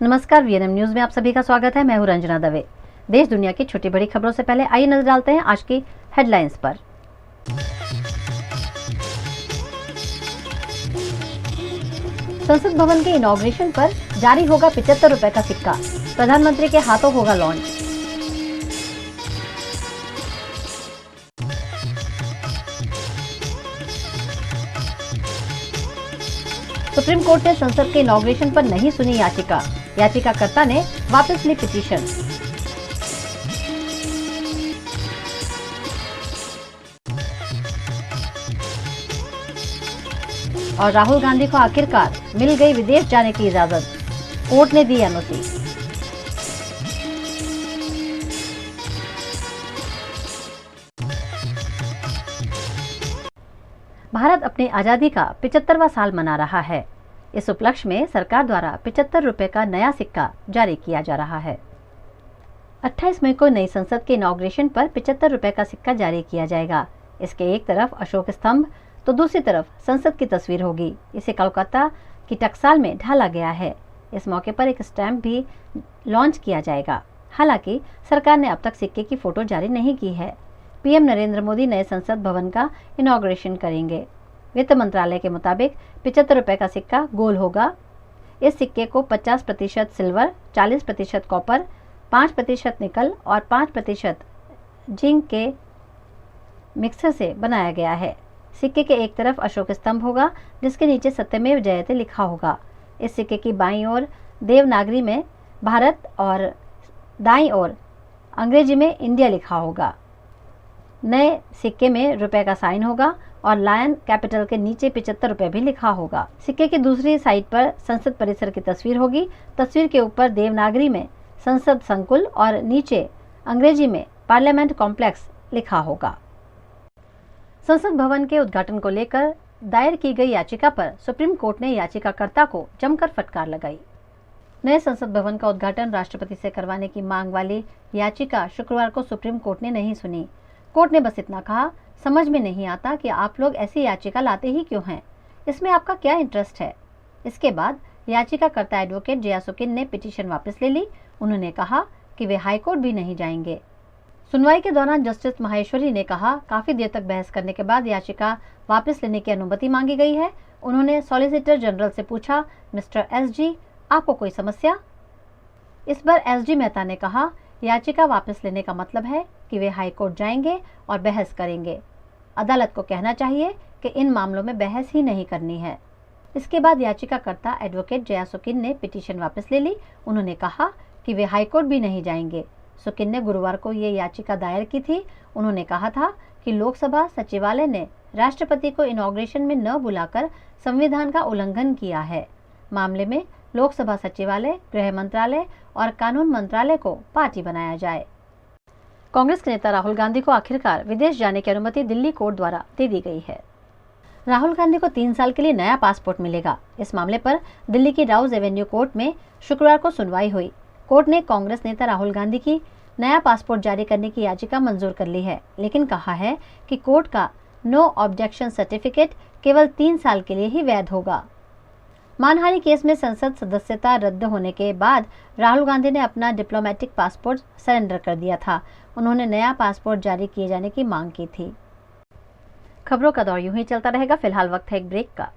नमस्कार, VNM news में आप सभी का स्वागत है। मैं हूं रंजना दवे। देश दुनिया की छोटी बड़ी खबरों से पहले आइए नजर डालते हैं आज की हेडलाइंस पर। संसद भवन के इनॉग्रेशन पर जारी होगा 75 रुपए का सिक्का, प्रधानमंत्री के हाथों होगा लॉन्च। सुप्रीम कोर्ट ने संसद के इनॉग्रेशन पर नहीं सुनी याचिकाकर्ता ने वापस ली पिटीशन। और राहुल गांधी को आखिरकार मिल गई विदेश जाने की इजाजत, कोर्ट ने दी एनओसी। भारत अपनी आजादी का 75वां साल मना रहा है। इस उपलक्ष्य में सरकार द्वारा 75 रुपए का नया सिक्का जारी किया जा रहा है। 28 मई को नई संसद के इनॉग्रेशन पर 75 रुपए का सिक्का जारी किया जाएगा। इसके एक तरफ अशोक स्तंभ तो दूसरी तरफ संसद की तस्वीर होगी। इसे कोलकाता की टकसाल में ढाला गया है। इस मौके पर एक स्टैम्प भी लॉन्च किया जाएगा। हालांकि सरकार ने अब तक सिक्के की फोटो जारी नहीं की है। पीएम नरेंद्र मोदी नए संसद भवन का इनॉग्रेशन करेंगे। वित्त मंत्रालय के मुताबिक 75 रुपए का सिक्का गोल होगा। इस सिक्के को 50% सिल्वर, 40% कॉपर, 5% निकल और 5% जिंक के मिक्सर से बनाया गया है। सिक्के के एक तरफ अशोक स्तंभ होगा, जिसके नीचे सत्यमेव जयते लिखा होगा। इस सिक्के की बाईं ओर देवनागरी में भारत और दाईं ओर अंग्रेजी में इंडिया लिखा होगा। नए सिक्के में रुपए का साइन होगा और लायन कैपिटल के नीचे 75 रुपए भी लिखा होगा। सिक्के की दूसरी साइड पर संसद परिसर की तस्वीर होगी। तस्वीर के ऊपर देवनागरी में संसद संकुल और नीचे अंग्रेजी में पार्लियामेंट कॉम्प्लेक्स लिखा होगा। संसद भवन के उद्घाटन को लेकर दायर की गई याचिका पर सुप्रीम कोर्ट ने याचिकाकर्ता को जमकर फटकार लगाई। नए संसद भवन का उद्घाटन राष्ट्रपति से करवाने की मांग वाली याचिका शुक्रवार को सुप्रीम कोर्ट ने नहीं सुनी। कोर्ट ने बस इतना कहा, समझ में नहीं आता कि आप लोग ऐसी याचिका लाते ही क्यों हैं, इसमें आपका क्या इंटरेस्ट है। इसके बाद याचिकाकर्ता एडवोकेट जयासुकिन ने पिटीशन वापस ले ली। उन्होंने कहा कि वे हाईकोर्ट भी नहीं जाएंगे। सुनवाई के दौरान जस्टिस माहेश्वरी ने कहा, काफी देर तक बहस करने के बाद याचिका वापस लेने की अनुमति मांगी गई है। उन्होंने सॉलिसिटर जनरल से पूछा, मिस्टर एसजी, आपको कोई समस्या? इस पर एसजी मेहता ने कहा, याचिका वापस लेने का मतलब है कि वे हाईकोर्ट जाएंगे और बहस करेंगे। अदालत को कहना चाहिए कि इन मामलों में बहस ही नहीं करनी है। इसके बाद याचिकाकर्ता एडवोकेट जयासुकिन ने पिटीशन वापस ले ली। उन्होंने कहा कि वे हाईकोर्ट भी नहीं जाएंगे। सुकिन ने गुरुवार को ये याचिका दायर की थी। उन्होंने कहा था कि लोकसभा सचिवालय ने राष्ट्रपति को इनॉग्रेशन में न बुलाकर संविधान का उल्लंघन किया है। मामले में लोकसभा सचिवालय, गृह मंत्रालय और कानून मंत्रालय को पार्टी बनाया जाए। कांग्रेस के नेता राहुल गांधी को आखिरकार विदेश जाने की अनुमति दिल्ली कोर्ट द्वारा दे दी गई है। राहुल गांधी को 3 साल के लिए नया पासपोर्ट मिलेगा। इस मामले पर दिल्ली की राउज एवेन्यू कोर्ट में शुक्रवार को सुनवाई हुई। कोर्ट ने कांग्रेस नेता राहुल गांधी की नया पासपोर्ट जारी करने की याचिका मंजूर कर ली है, लेकिन कहा है कि कोर्ट का नो ऑब्जेक्शन सर्टिफिकेट केवल 3 साल के लिए ही वैध होगा। मानहानि केस में संसद सदस्यता रद्द होने के बाद राहुल गांधी ने अपना डिप्लोमेटिक पासपोर्ट सरेंडर कर दिया था। उन्होंने नया पासपोर्ट जारी किए जाने की मांग की थी। खबरों का दौर यूं ही चलता रहेगा। फिलहाल वक्त है एक ब्रेक का।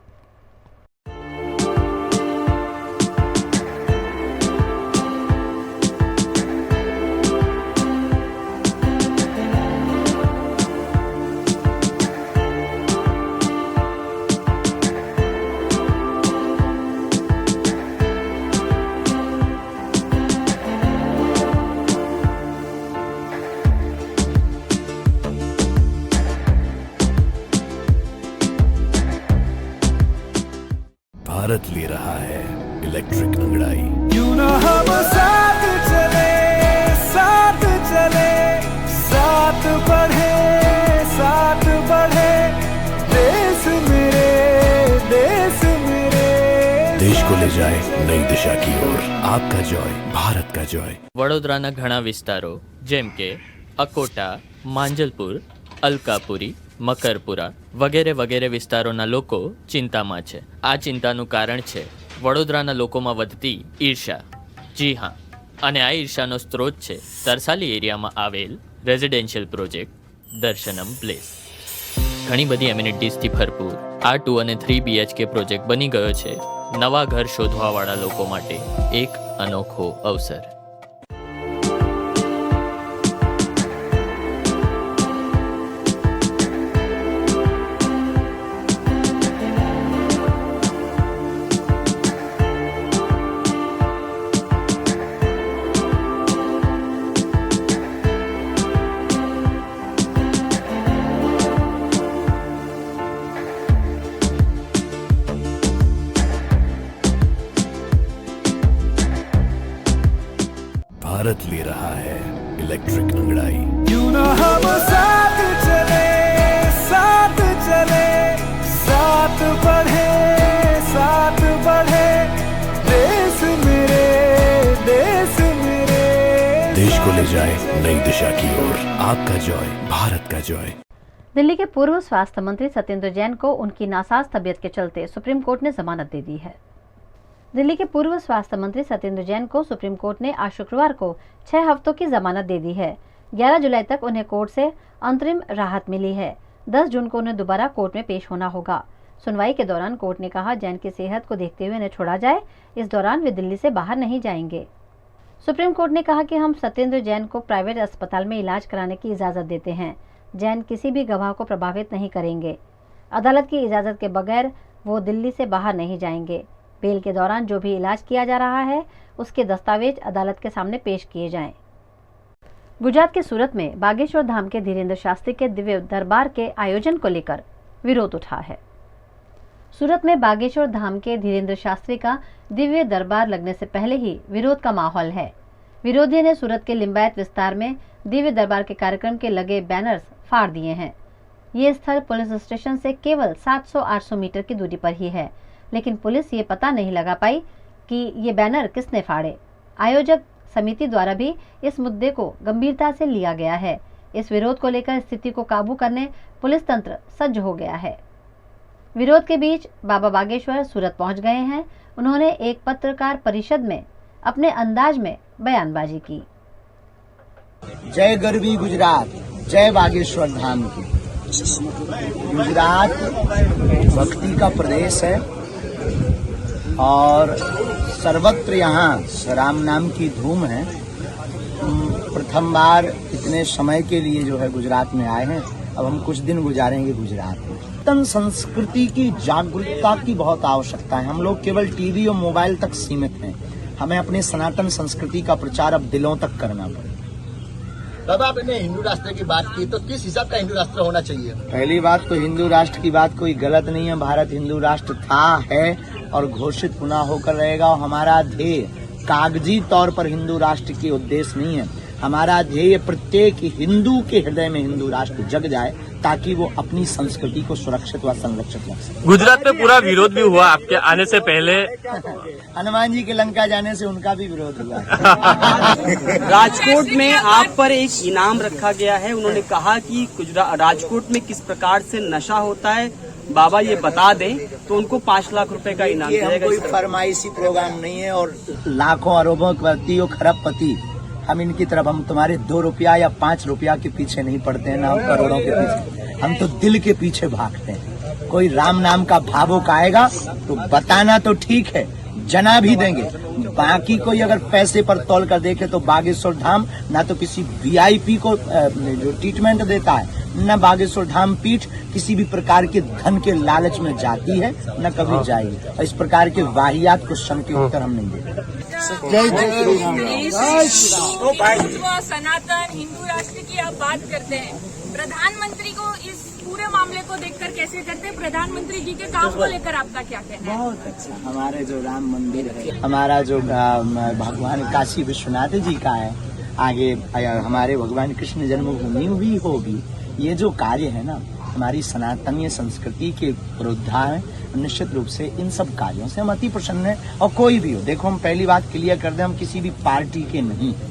भारत ले रहा है इलेक्ट्रिक अंगड़ाई। क्यों ना हम साथ चले, साथ चले, साथ बढ़े, साथ बढ़े, देश मेरे, देश मेरे। देश को ले जाए नई दिशा की ओर। आपका जॉय, भारत का जॉय। વડોદરાના ઘણા વિસ્તારો જેમ કે અકોટા, માંજલપુર, અલકાપુરી, મકરપુરા વગેરે વગેરે વિસ્તારોના લોકો ચિંતામાં છે. આ ચિંતાનું કારણ છે વડોદરાના લોકોમાં વધતી ઈર્ષ્યા. જી હા, અને આ ઈર્ષાનો સ્ત્રોત છે તરસાલી એરિયામાં આવેલ રેઝિડેન્શિયલ પ્રોજેક્ટ દર્શનમ પ્લેસ. ઘણી બધી એમ્યુનિટીઝથી ભરપૂર આ 2 અને 3 BHK પ્રોજેક્ટ બની ગયો છે નવા ઘર શોધવાવાળા લોકો માટે એક અનોખો અવસર. भारत ले रहा है इलेक्ट्रिक अंगड़ाई. क्यों ना हम साथ चले, साथ चले, साथ बढ़े, साथ बढ़े, देश मेरे, देश मेरे. देश को ले जाए नई दिशा की ओर. आपका जॉय, भारत का जॉय. दिल्ली के पूर्व स्वास्थ्य मंत्री सत्येंद्र जैन को उनकी नासाज तबीयत के चलते सुप्रीम कोर्ट ने जमानत दे दी है. दिल्ली के पूर्व स्वास्थ्य मंत्री सत्येंद्र जैन को सुप्रीम कोर्ट ने आज शुक्रवार को 6 हफ्तों की जमानत दे दी है. 11 जुलाई तक उन्हें कोर्ट से अंतरिम राहत मिली है. 10 जून को उन्हें दोबारा कोर्ट में पेश होना होगा. सुनवाई के दौरान कोर्ट ने कहा जैन की सेहत को देखते हुए उन्हें छोड़ा जाए. इस दौरान वे दिल्ली से बाहर नहीं जाएंगे. सुप्रीम कोर्ट ने कहा कि हम सत्येंद्र जैन को प्राइवेट अस्पताल में इलाज कराने की इजाजत देते हैं. जैन किसी भी गवाह को प्रभावित नहीं करेंगे. अदालत की इजाजत के बगैर वो दिल्ली से बाहर नहीं जाएंगे. बेल के दौरान जो भी इलाज किया जा रहा है उसके दस्तावेज अदालत के सामने पेश किए जाएं. गुजरात के सूरत में बागेश्वर धाम के धीरेन्द्र शास्त्री के दिव्य दरबार के आयोजन को लेकर विरोध उठा है. सूरत में बागेश्वर धाम के धीरेन्द्र शास्त्री का दिव्य दरबार लगने से पहले ही विरोध का माहौल है. विरोधियों ने सूरत के लिंबायत विस्तार में दिव्य दरबार के कार्यक्रम के लगे बैनर्स फाड़ दिए हैं. ये स्थल पुलिस स्टेशन से केवल 700-800 मीटर की दूरी पर ही है, लेकिन पुलिस ये पता नहीं लगा पाई कि ये बैनर किसने फाड़े. आयोजक समिति द्वारा भी इस मुद्दे को गंभीरता से लिया गया है. इस विरोध को लेकर स्थिति को काबू करने पुलिस तंत्र सज्ज हो गया है. विरोध के बीच बाबा बागेश्वर सूरत पहुंच गए हैं. उन्होंने एक पत्रकार परिषद में अपने अंदाज में बयानबाजी की. जय गरवी गुजरात, जय बागेश्वर धाम की. गुजरात भक्ति का प्रदेश है और सर्वत्र यहाँ राम नाम की धूम है. प्रथम बार इतने समय के लिए जो है गुजरात में आए हैं. अब हम कुछ दिन गुजारेंगे गुजरात में. सनातन संस्कृति की जागरूकता की बहुत आवश्यकता है. हम लोग केवल टीवी और मोबाइल तक सीमित हैं. हमें अपने सनातन संस्कृति का प्रचार अब दिलों तक करना पड़ेगा. तब आपने हिंदू राष्ट्र की बात की, तो किस हिसाब का हिंदू राष्ट्र होना चाहिए? पहली बात तो हिंदू राष्ट्र की बात कोई गलत नहीं है. भारत हिंदू राष्ट्र था, है और घोषित पुनः होकर रहेगा. और हमारा ध्येय कागजी तौर पर हिंदू राष्ट्र की उद्देश्य नहीं है. हमारा ध्येय प्रत्येक हिंदू के हृदय में हिंदू राष्ट्र जग जाए ताकि वो अपनी संस्कृति को सुरक्षित व संरक्षित रख सके. गुजरात में पूरा विरोध भी हुआ आपके आने से पहले. हनुमान जी के लंका जाने से उनका भी विरोध हुआ. राजकोट में आप पर एक इनाम रखा गया है. उन्होंने कहा कि राजकोट में किस प्रकार से नशा होता है बाबा ये बता दें, तो उनको 5 लाख रुपए का इनाम दिया जाएगा. कोई फरमाइशी प्रोग्राम नहीं है और लाखों अरबों पति और खरबपति हम इनकी तरफ, हम तुम्हारे 2 रुपया या 5 रुपया के पीछे नहीं पड़ते हैं, ना करोड़ों के पीछे. हम तो दिल के पीछे भागते हैं. कोई राम नाम का भावुक आएगा तो बताना तो ठीक है, जना भी देंगे. बाकी कोई अगर पैसे पर तौल कर देखे तो बागेश्वर धाम ना तो किसी VIP को जो ट्रीटमेंट देता है, न बागेश्वर धाम पीठ किसी भी प्रकार के धन के लालच में जाती है, न कभी जाएगी. और इस प्रकार के वाहियात क्वेश्चन के उत्तर हम नहीं देते. सनातन हिंदू राष्ट्र की आप बात करते हैं, प्रधानमंत्री को इस पूरे मामले को देखकर कैसे करते हैं? प्रधानमंत्री जी के काम को लेकर आपका क्या कहना है? बहुत अच्छा. हमारे जो राम मंदिर है, हमारा जो भगवान काशी विश्वनाथ जी का है, आगे हमारे भगवान कृष्ण जन्मभूमि भी होगी. ये जो कार्य है ना, हमारी सनातनीय संस्कृति के पुरोद्धार है. निश्चित रूप से इन सब कार्यों से हम अति प्रसन्न हैं. और कोई भी हो, देखो हम पहली बात क्लियर कर दें, हम किसी भी पार्टी के नहीं हैं.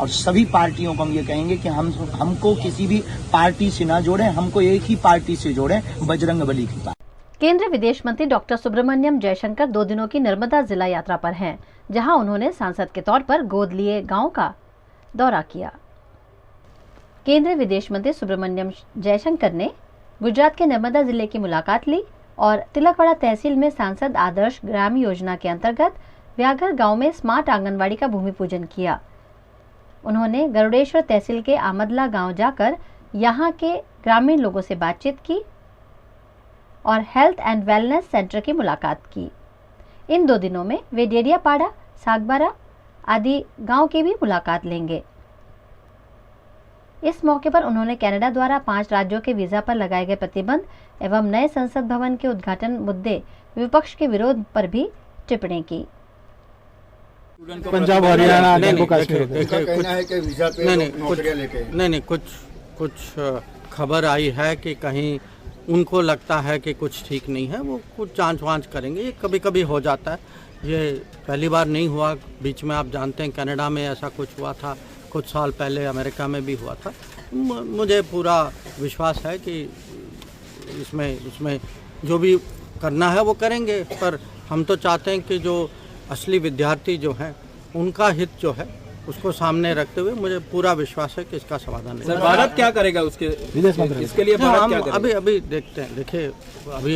और सभी पार्टियों को हम ये कहेंगे कि हमको किसी भी पार्टी से ना जोड़ें, हमको एक ही पार्टी से जोड़ें, बजरंगबली की पार्टी. केंद्रीय विदेश मंत्री डॉक्टर सुब्रमण्यम जयशंकर 2 दिनों की नर्मदा जिला यात्रा पर हैं, जहां उन्होंने सांसद के तौर पर गोद लिए गांव का दौरा किया। केंद्रीय विदेश मंत्री सुब्रमण्यम जयशंकर ने गुजरात के नर्मदा जिले की मुलाकात ली और तिलकवाड़ा तहसील में सांसद आदर्श ग्राम योजना के अंतर्गत व्याघर गांव में स्मार्ट आंगनवाड़ी का भूमि पूजन किया। उन्होंने गरुड़ेश्वर तहसील के आमदला गांव जाकर यहां के ग्रामीण लोगों से बातचीत की और हेल्थ एंड वेलनेस सेंटर की मुलाकात की। इन 2 दिनों में वे डेडियापाड़ा, सागबारा आदि गांव की भी मुलाकात लेंगे। इस मौके पर उन्होंने कनाडा द्वारा 5 राज्यों के वीजा पर लगाए गए प्रतिबंध एवं नए संसद भवन के उद्घाटन मुद्दे विपक्ष के विरोध पर भी टिप्पणी की। पंजाब हरियाणा नहीं कुछ खबर आई है कि कहीं उनको लगता है कि कुछ ठीक नहीं है, वो कुछ जांच वांच करेंगे। ये कभी कभी हो जाता है, ये पहली बार नहीं हुआ। बीच में आप जानते हैं कनाडा में ऐसा कुछ हुआ था, कुछ साल पहले अमेरिका में भी हुआ था। मुझे पूरा विश्वास है कि उसमें जो भी करना है वो करेंगे, पर हम तो चाहते हैं कि जो असली विद्यार्थी जो हैं उनका हित जो है उसको सामने रखते हुए मुझे पूरा विश्वास है कि इसका समाधान नहीं। भारत क्या करेगा इसके लिए? हम अभी देखते हैं। देखिए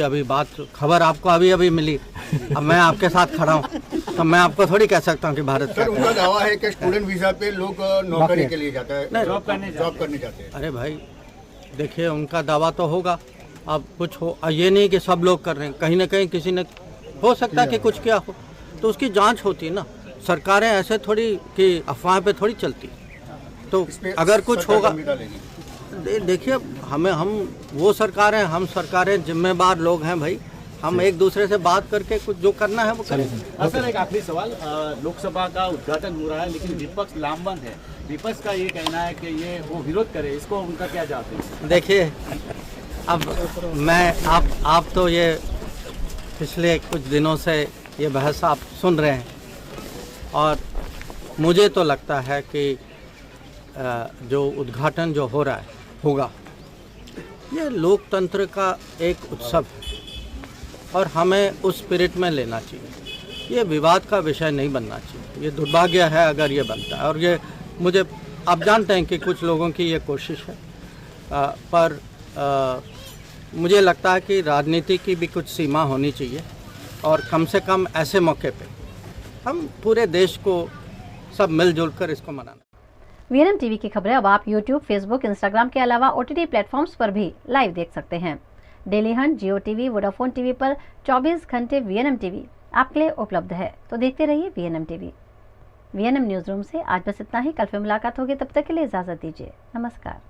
अभी बात खबर आपको अभी मिली, अब मैं आपके साथ खड़ा हूँ तो मैं आपको थोड़ी कह सकता हूँ कि भारत सर, उनका दावा है कि स्टूडेंट वीजा पे लोग नौकरी के लिए जाता है, जॉब करने जाते हैं। अरे भाई देखिए, उनका दावा तो होगा, अब कुछ हो, ये नहीं कि सब लोग कर रहे हैं, कहीं ना कहीं किसी ने हो सकता है कि कुछ किया हो, तो उसकी जांच होती है ना। सरकारें ऐसे थोड़ी कि अफवाह पे थोड़ी चलती, तो अगर कुछ होगा देखिए हम वो सरकारें, हम सरकारें जिम्मेदार लोग हैं भाई, हम एक दूसरे से बात करके कुछ जो करना है वो करें। सर, एक आखिरी सवाल, लोकसभा का उद्घाटन हो रहा है लेकिन विपक्ष लामबंद है, विपक्ष का ये कहना है कि ये वो विरोध करे, इसको उनका क्या जवाब है? देखिए अब आप तो ये पिछले कुछ दिनों से ये बहस आप सुन रहे हैं और मुझे तो लगता है कि जो उद्घाटन जो हो रहा है होगा, ये लोकतंत्र का एक उत्सव है और हमें उस स्पिरिट में लेना चाहिए। ये विवाद का विषय नहीं बनना चाहिए। ये दुर्भाग्य है अगर ये बनता है, और ये मुझे आप जानते हैं कि कुछ लोगों की ये कोशिश है, पर मुझे लगता है कि राजनीति की भी कुछ सीमा होनी चाहिए और कम से कम ऐसे मौके पे हम पूरे देश को सब मिलजुल कर इसको मनाना। वीएनएम टीवी की खबरें अब आप यूट्यूब, फेसबुक, इंस्टाग्राम के अलावा ओटीटी प्लेटफॉर्म्स पर भी लाइव देख सकते हैं। डेली हंट, जियो टीवी, वोडाफोन टीवी पर 24 घंटे वीएनएम टीवी आपके लिए उपलब्ध है, तो देखते रहिए VNM TV. VNM news room से आज बस इतना ही। कल फिर मुलाकात होगी, तब तक के लिए इजाजत दीजिए। नमस्कार।